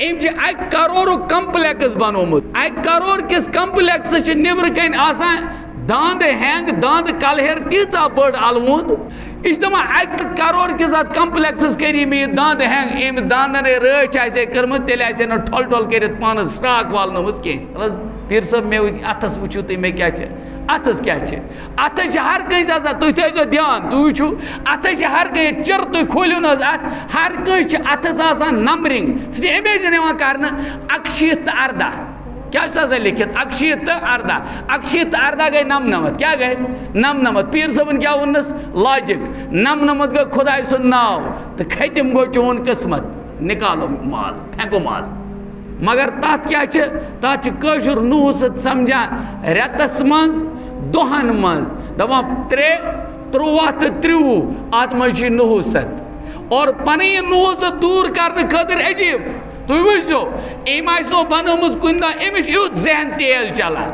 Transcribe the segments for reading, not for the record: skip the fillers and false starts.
ام اک کرور کمپلیکس بنومت اک کرور کس کمپلیکس نبر کن آسان داند ہینگ داند کلہر تیزا بڑ الوند اس دما اک کرور کس ات کمپلیکسس کری میں داند ہینگ ام داندن رچ آسے کرمت تیل آسے نہ ٹھول ٹھول کرت پانس شراک والنمس کی پیر صاحب میں اتس وچو تھی میں کیا اتس کیا اتس ہر کنس آسان تھی تھو دھیان تھی وچو اتس ہر کن چر تھی کھولو نا ات ہر کنس اتس آسان نمبرنگ سہ امیجن کرنا 100 تہ 18 کیا لکھت 100 تہ 18 100 تہ 18 گئی 99 کیا گئی 99 پیر صاحبن کیا ونس لاجک 99 گئی خدا سن ناو تو ختم گو چون قسمت نکالو مال پھینکو مال مگر تات کیا تات کشر نوست سمجھان ریتس منز دہن منز دپان 3 23 تو 30 ات مجھ نوست اور پنی نوست دور کرنے خاطر عجیب تھی وچو ام آسو بنومس کن دہ امس یوت ذہن تیز چلان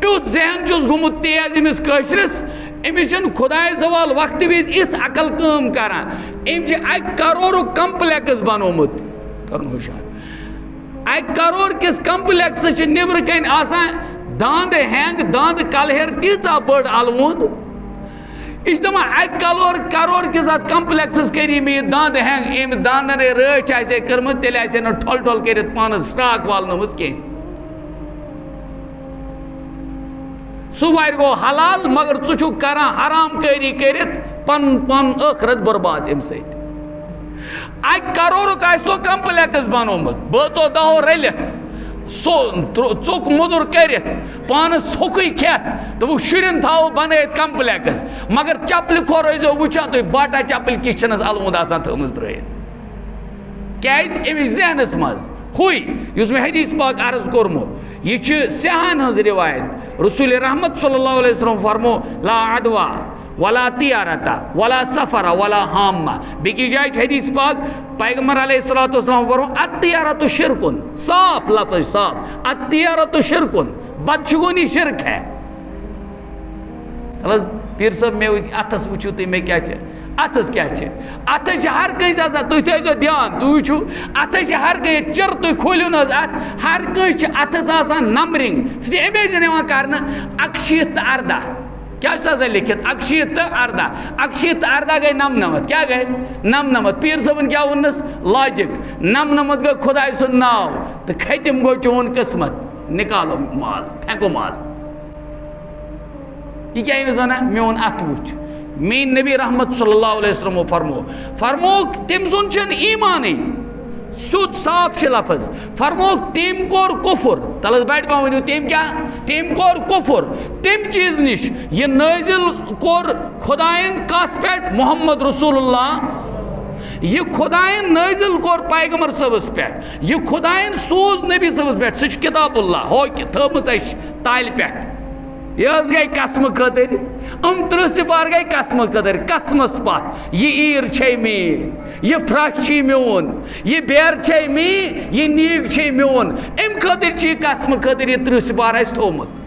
یوت ذہن چس گومت تیز امس کشرس امس خدائے سوال وقت وز اس عقل کام کران ام اک کرور کمپلیکس بنومت کرن ہوشیار اک کرور کس کمپلیکس نبر کن آسان داند ہینگ داند کلہر تیزا بڑ الوند اس دما اک کرور کس ات کمپلیکسس کری میں داند ہینگ ام داندن رچ آسے کرمت تیل آسے نہ ٹھول ٹھول کرت پانس شراک والنمس کی صبح گو حلال مگر ژٕ چھُکھ کران حرام کاری کرت پن ٲخرت برباد ام سۭتۍ اک کرورک آسو کمپلیکس بنومت بٲژو دہو رلت ژوک مدر کرت پانس ہوکے کھیت تو شرین تھاو بنائت کمپلیکس مگر چپل کھور ٲسۍزیو وٕچھان تُہۍ باٹا چپل کِس چھنس الوند آسان تھٲومٕژ ترٲیِتھ کیازِ أمِس ذہنس منٛز ہوے یُس مےٚ حدیث پاک عرض کوٚرمُت یہ چھِ سیاحن ہٕنٛز روایت رسول رحمت صلی اللہ علیہ وسلم فرمو لا عدوا ولا تیارتا ولا سفر ولا حامہ بیکی جائے حدیث پاک پیغمبر علیہ السلام فرمو التیارت شرکن صاف لفظ صاف التیارت شرکن بدشگونی شرک ہے پیر صاحب میں اتس وچو تھی میں کیا اتس کیا اتس ہر کنس آسان تھی تھو دھیان تھی وچو اتس ہر کن چر تھی کھولو نا ات ہر کنس اتس آسان نمبرنگ سہ امیجن کرنا 100 تہ 18 کیا لکھت 100 تہ 18 100 تہ 18 گئی 99 کیا گئی 99 پیر صاحبن کیا ونس لاجک 99 گئی خدا سن ناو تو ختم گو چون قسمت نکالو مال پھینکو مال یہ کیا ونا میون ات وچ مین نبی رحمت صلی اللہ علیہ وسلم فرمو تم سن چن ایمانی سود صاف چھ لفظ فرمو تم کور کفر تلس بیٹھ پا ونیو تم کیا تم کور کفر تم چیز نش یہ نازل کور خدائن کس پیٹ محمد رسول اللہ یہ خدائن نازل کور پیغمبر صبس پیٹ یہ خدائن سوز نبی صبس پیٹ سچ کتاب اللہ ہو کہ تھمت اس تال پیٹ یہ گئی قسم خاطر 30 سپار گئی قسم خاطر قسمس پت یہ عیر چھ مین یہ پھرش چھ میون یہ بیر چھ می یہ نیگ چھ میون ام خاطر چھ قسم خاطر یہ 30 سپار اس تھومت